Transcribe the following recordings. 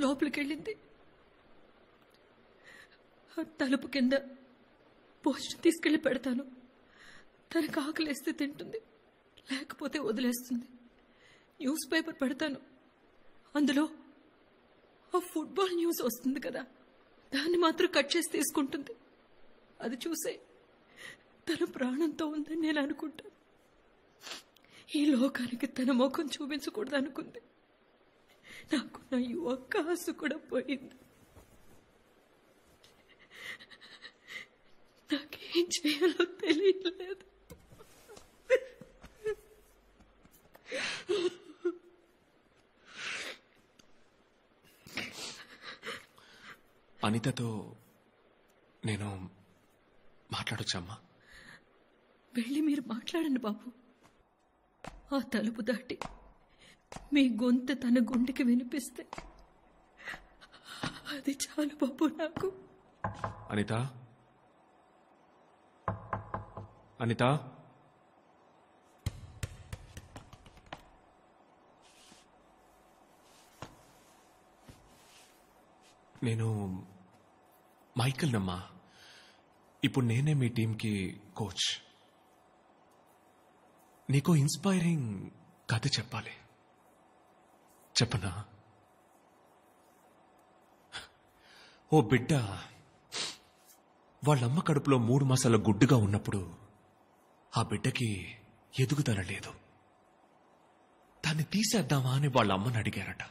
లోపలికి వెళ్ళింది. తలుపు కింద భోజనం తీసుకెళ్లి పెడతాను. తనకు ఆకలేస్తే తింటుంది, లేకపోతే వదిలేస్తుంది. న్యూస్ పేపర్ పెడతాను, అందులో ఆ ఫుట్బాల్ న్యూస్ వస్తుంది కదా, దాన్ని మాత్రం కట్ చేసి తీసుకుంటుంది. అది చూసే తన ప్రాణంతో ఉందని నేను అనుకుంటాను. ఈ లోకానికి తన ముఖం చూపించకూడదు అనుకుంది. నాకున్న ఈ ఒక్క ఆశ కూడా పోయింది. నాకేం చేయాలో తెలియలేదు. అనితతో నేను మాట్లాడొచ్చమ్మా? వెళ్ళి మీరు మాట్లాడండి బాబు. ఆ తలుపు దాటి మీ గొంతు తన గుండెకి వినిపిస్తే అది చాలు బాబు నాకు. అనిత, అనిత, నేను మైకల్ నమ్మా. ఇప్పుడు నేనే మీ టీంకి కోచ్. నీకో ఇన్స్పైరింగ్ కథ చెప్పాలి. చెప్పనా? ఓ బిడ్డ వాళ్ళమ్మ కడుపులో 3 మాసాల గుడ్డుగా ఉన్నప్పుడు ఆ బిడ్డకి ఎదుగుదల లేదు. దాన్ని తీసేద్దామా అని వాళ్ళ అమ్మని అడిగారట.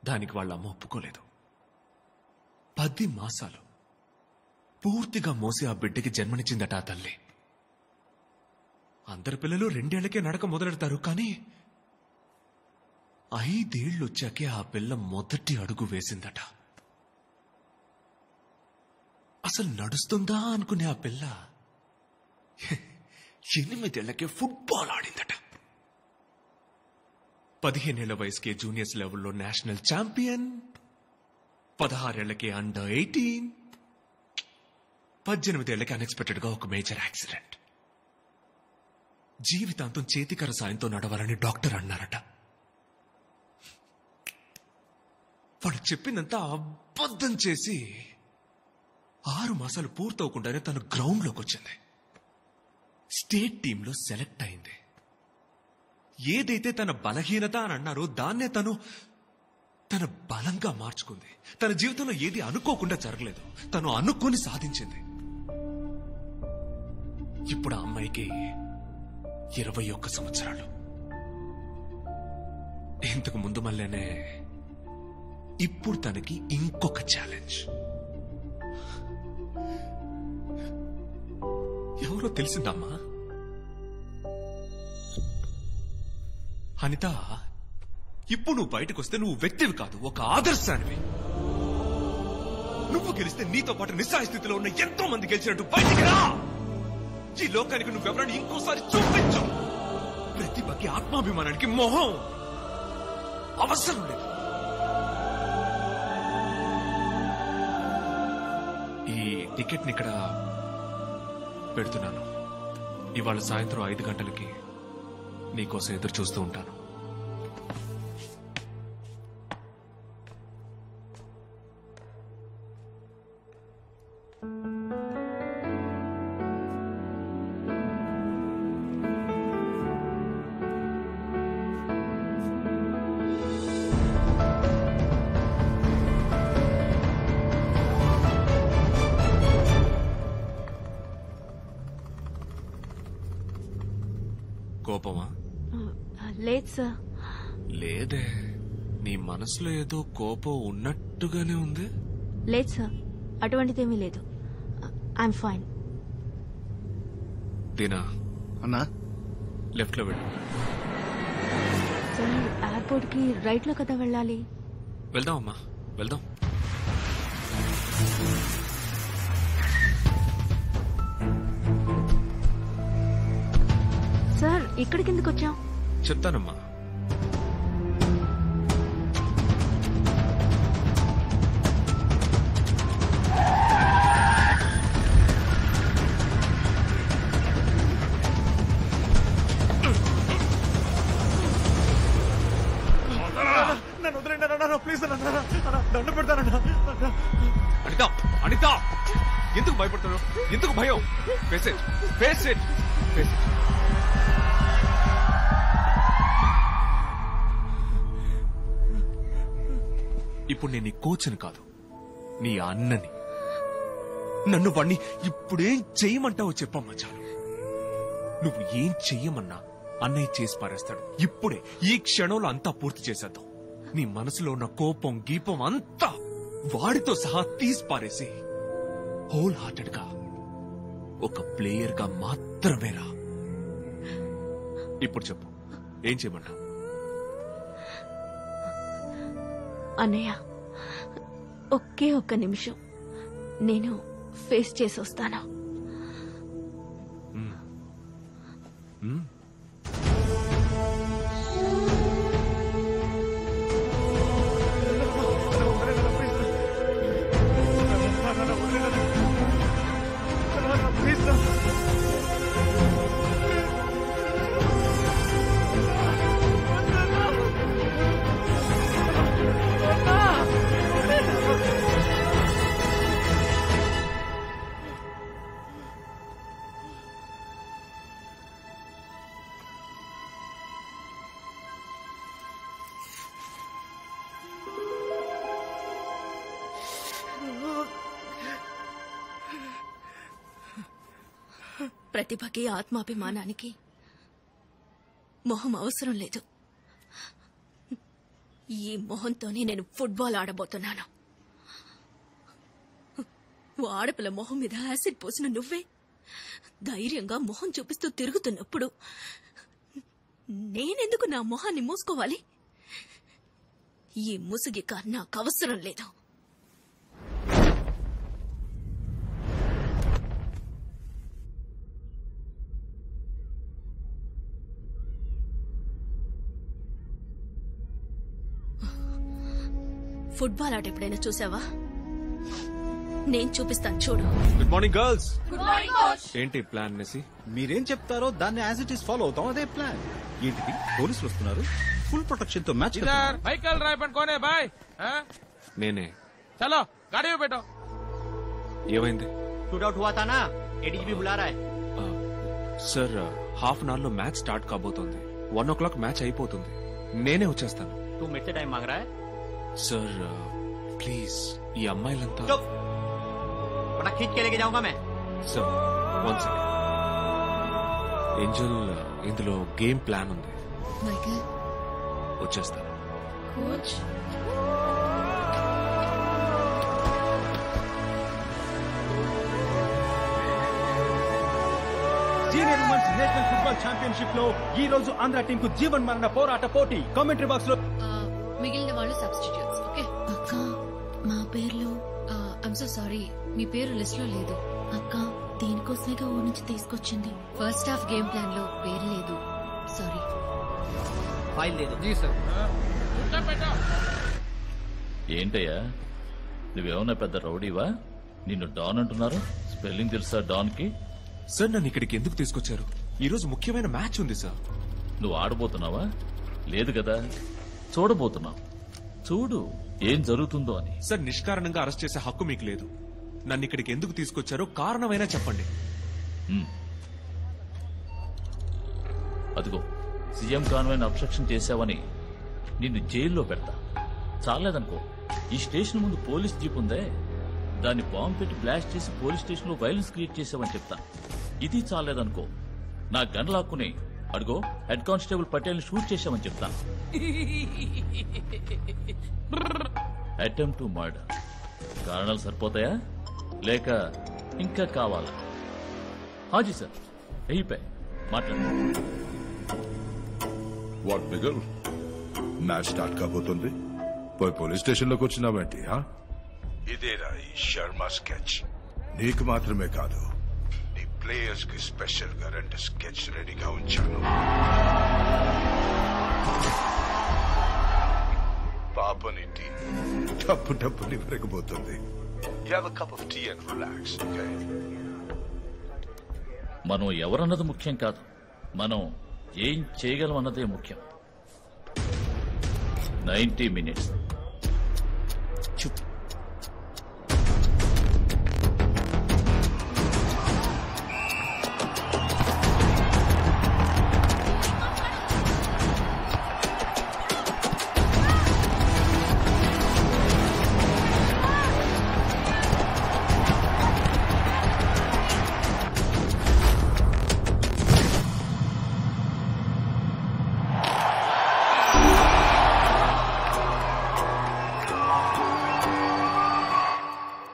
దానికి వాళ్ళమ్మ ఒప్పుకోలేదు. 10 మాసాలు పూర్తిగా మోసి ఆ బిడ్డకి జన్మనిచ్చిందట ఆ తల్లి. అందరి పిల్లలు 2 ఏళ్లకే నడక మొదలెడతారు, కానీ 5 ఏళ్ళు వచ్చాకే ఆ పిల్ల మొదటి అడుగు వేసిందట. అసలు నడుస్తుందా అనుకునే ఆ పిల్ల 8 ఏళ్లకే ఫుట్బాల్ ఆడిందట. 15 ఏళ్ల వయసుకే జూనియర్స్ లెవెల్లో నేషనల్ ఛాంపియన్, 16 ఏళ్లకే అండర్ 18, 18 ఏళ్లకి అన్ఎక్స్పెక్టెడ్ గా ఒక మేజర్ యాక్సిడెంట్. జీవితాంతం చేతికర సాయంతో నడవాలని డాక్టర్ అన్నారట. వాడు చెప్పిందంతా అబద్ధం చేసి 6 మాసాలు పూర్తవకుండానే తను గ్రౌండ్లోకి వచ్చింది. స్టేట్ టీంలో సెలెక్ట్ అయింది. ఏదైతే తన బలహీనత అని అన్నారో దాన్నే తను తన బలంగా మార్చుకుంది. తన జీవితంలో ఏది అనుకోకుండా జరగలేదు, తను అనుకొని సాధించింది. ఇప్పుడు ఆ అమ్మాయికి 21 సంవత్సరాలు. ఇంతకు ముందు మళ్ళీనే ఇప్పుడు తనకి ఇంకొక ఛాలెంజ్. ఎవరో తెలిసిందమ్మా? అనిత, ఇప్పుడు నువ్వు బయటకు వస్తే నువ్వు వ్యక్తివి కాదు, ఒక ఆదర్శానివి. నువ్వు గెలిస్తే నీతో పాటు నిస్సహాయ స్థితిలో ఉన్న ఎంతో మంది గెలిచినట్టు బయటికి రా. ఈ లోకానికి నువ్వెవరని ఇంకోసారి చూపించు. ప్రతిభకి, ఆత్మాభిమానానికి మొహం అవసరం లేదు. ఈ టికెట్ ని ఇక్కడ పెడుతున్నాను. ఇవాళ సాయంత్రం 5 గంటలకి నీకోసం ఎదురు చూస్తూ ఉంటాను. కోపమా? లేదు సార్. లేదే, నీ మనసులో ఏదో కోపం ఉన్నట్టుగానే ఉంది. లేదు సార్, అటువంటిదేమీ లేదు. I'm fine. దీనా అన్నా, లెఫ్ట్ లో వెళ్ళు. సార్, ఎయిర్పోర్ట్ కి రైట్ లో కదా వెళ్ళాలి. వెళ్దాం అమ్మా, వెళ్దాం. సార్, ఇక్కడికి ఎందుకు వచ్చాం? చెప్తానమ్మా. ప్లీజ్ అన్న దండ పెడతానన్నా. అనిత అనిత ఎందుకు భయపడుతున్నావు? ఎందుకు భయం? Face it, face it, face it. ఇప్పుడు నేను నీ కోచ్ని కాదు, నీ అన్నని. నన్ను వాణ్ణి ఇప్పుడేం చెయ్యమంటావో చెప్పమ్మా చాలు. నువ్వు ఏం చెయ్యమన్నా అన్నయ్య చేసి పారేస్తాడు. ఇప్పుడే ఈ క్షణంలో అంతా పూర్తి చేసేద్దాం. నీ మనసులో ఉన్న కోపం గీపం అంతా వాడితో సహా తీసి పారేసి హోల్ హార్టెడ్ గా ఒక ప్లేయర్ గా మాత్రమేరా. ఇప్పుడు చెప్పు, ఏం చేయమన్నా? అన్నయ్య, ఒకే ఒక్క నిమిషం నేను ఫేస్ చేసి వస్తాను. ప్రతిభకి ఆత్మాభిమానానికి మొహం అవసరం లేదు. ఈ మొహంతోనే నేను ఫుట్బాల్ ఆడబోతున్నాను. ఆడపిల్ల మొహం మీద యాసిడ్ పోసిన నువ్వే ధైర్యంగా మొహం చూపిస్తూ తిరుగుతున్నప్పుడు నేనెందుకు నా మొహాన్ని మూసుకోవాలి? ఈ ముసుగి నాకు అవసరం లేదు. ఫుట్బాల్ ఆట ఎప్పుడైనా చూసావా? నేను చూపిస్తాను, చూడు. Good morning girls. Good morning coach. ఏంటి ప్లాన్ నెసి? మీరేం చెప్తారో దాన్ని యాజ్ ఇట్ ఈస్ ఫాలో అవుతాం. అదే ప్లాన్. ఏంటిది? పోలీసులు వస్తున్నారు. ఫుల్ ప్రొటెక్షన్ తో మ్యాచ్. నేనే. చలో గాడి में बैठो. ఏమైంది? शूटआउट हुआ था ना, एडीजीपी बुला रहा है. సార్, హాఫ్ అన్ అవర్ లో మ్యాచ్ స్టార్ట్ కాబోతోంది. 1 o'clock మ్యాచ్ అయిపోతుంది. నేనే వచ్చేస్తాను. तू मेरे से टाइम मांग रहा है? సార్ ప్లీజ్, ఈ అమ్మాయిలంతా. चुप, बड़ा खींच के लेके जाऊंगा मैं. Sir 1 second. ఏంజల్, ఇందులో గేమ్ ప్లాన్ ఉంది. మైకేల్, వచ్చేస్తాను. Coach. Senior women's national football championship లో ఈ రోజు ఆంధ్ర టీం కు జీవన్ మరణ పోరాట పోటీ. కామెంటరీ బాక్స్ లో మిగిలిన వాళ్ళు సబ్స్టిట్యూట్స్. ఓకే అక్క, మా పేర్లు. ఐమ్ సో సారీ, మీ పేరు లిస్ట్ లో లేదు. అక్క, దీనికోసమేగా ఊరి నుంచి తీసుకొచ్చింది. ఫస్ట్ హాఫ్ గేమ్ ప్లాన్ లో పేరు లేదు. సారీ. फाइल दे दो. जी सर. ఏంటయ్యా, నువ్వేమన్నా పెద్ద రౌడీవా? నిన్ను డాన్ అంటున్నారు. స్పెల్లింగ్ తెలుసా డాన్ కి? సార్, నన్ను ఇక్కడికి ఎందుకు తీసుకొచ్చారు? ఈ రోజు ముఖ్యమైన మ్యాచ్ ఉంది సార్. నువ్వు ఆడబోతున్నావా? లేదు కదా, చూడబోతున్నావు. చూడు ఏం జరుగుతుందో అని. సార్, నిష్కారణంగా అరెస్ట్ చేసే హక్కు మీకు లేదు. నన్ను ఇక్కడికి ఎందుకు తీసుకొచ్చారో కారణమైనా చెప్పండి. అదిగో, సీఎం కాన్వాయ్ని అబ్స్ట్రక్షన్ చేశావని నిన్ను జైల్లో పెడతా. చాలేదనుకో, ఈ స్టేషన్ ముందు పోలీస్ జీప్ ఉందే, దాన్ని బాంబు పెట్టి బ్లాస్ట్ చేసి పోలీస్ స్టేషన్ లో వైలెన్స్ క్రియేట్ చేసావని చెప్తా. ఇది చాలేదనుకో, నా గన్ లాక్కుని అడుగో హెడ్ కానిస్టేబుల్ పటేల్ ని షూట్ చేశామని చెప్తా. Attempt to murder. కారణాలు సరిపోతాయా లేక ఇంకా కావాలా? హాజీ సార్, అయిపోయి మాట్లాడు. వాట్ మిగల్, మ్యాచ్ స్టార్ట్ కాబోతుంది. పోయి పోలీస్ స్టేషన్ లోకి వచ్చినావేంటి? ఇదేరా ఈ శర్మ స్కెచ్. నీకు మాత్రమే కాదు, నీ ప్లేయర్స్ కి స్పెషల్ గా 2 స్కెచ్ రెడీగా ఉంచాను. పాపని టీ డబ్బుని పెరగబోతుంది. You have a cup of tea and relax, okay? మనం ఎవరన్నది ముఖ్యం కాదు, మనం ఏం చేయగలం అన్నదే ముఖ్యం. 90 minutes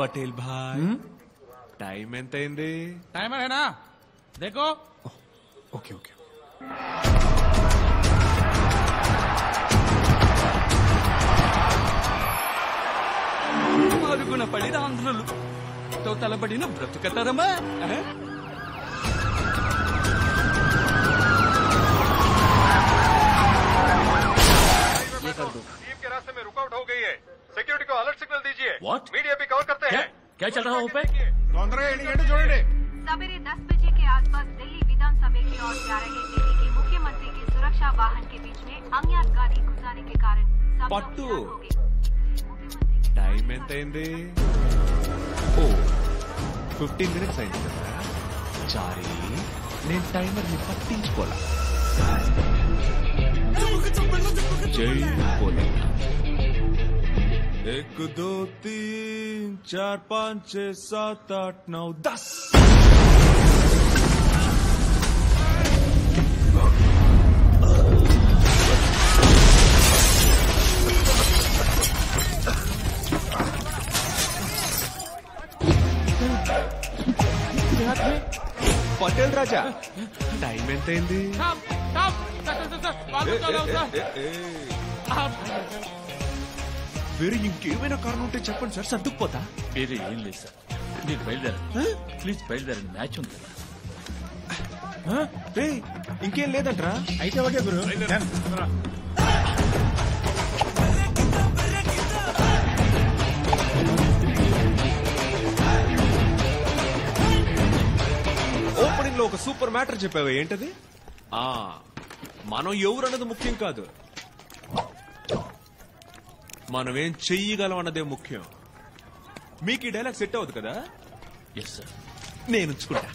పటేల్ భాయ్ టైం ఎంత అయింది? टाइमर है ना देखो ఓకే ఓకే మరుగున పడిన ఆంధ్రులు తో తలబడిన బ్రతుకతరమా टीम के रास्ते में रुकावट हो गई है सिक्योरिटी को अलर्ट सिग्नल दीजिए What? मीडिया भी कवर करते हैं क्या चल रहा है वहाँ पे? తొందరగా ఏంటి చూడండి सवेरे 10 बजे के आसपास दिल्ली विधानसभा की ओर जा रहे दिल्ली के मुख्यमंत्री के सुरक्षा वाहन के बीच में अज्ञात गाड़ी घुसाने के कारण सब लोग पट्टू। हैरान हो गए। టైం ఎంత అయింది? ఓ 15 మినిట్స్ అయింది కదా. చారీ నేను టైమర్ ని పట్టించుకోలా. జై పోలే. 1 2 3 4 5 6 7 8 9 10 పటేల్ రాజా టైం ఎంత అయింది? వేరే ఇంకేమైనా కారణం ఉంటే చెప్పండి సార్, సర్దుకుపోతా. వేరే ఏం లేదు సార్, మీరు బయలుదేరండి ప్లీజ్, బయలుదేరండి, మ్యాచ్ ఉంది కదా. ఇంకేం లేదంట్రా? అయితే ఓకే గురు ఓపెనింగ్ లో ఒక సూపర్ మ్యాటర్ చెప్పావా, ఏంటది? మనం ఎవరన్నది ముఖ్యం కాదు, మనం ఏం చెయ్యగలం అన్నదే ముఖ్యం. మీకు ఈ డైలాగ్ సెట్ అవ్వదు కదా? ఎస్ సార్, నేను ఉంచుకుంటా.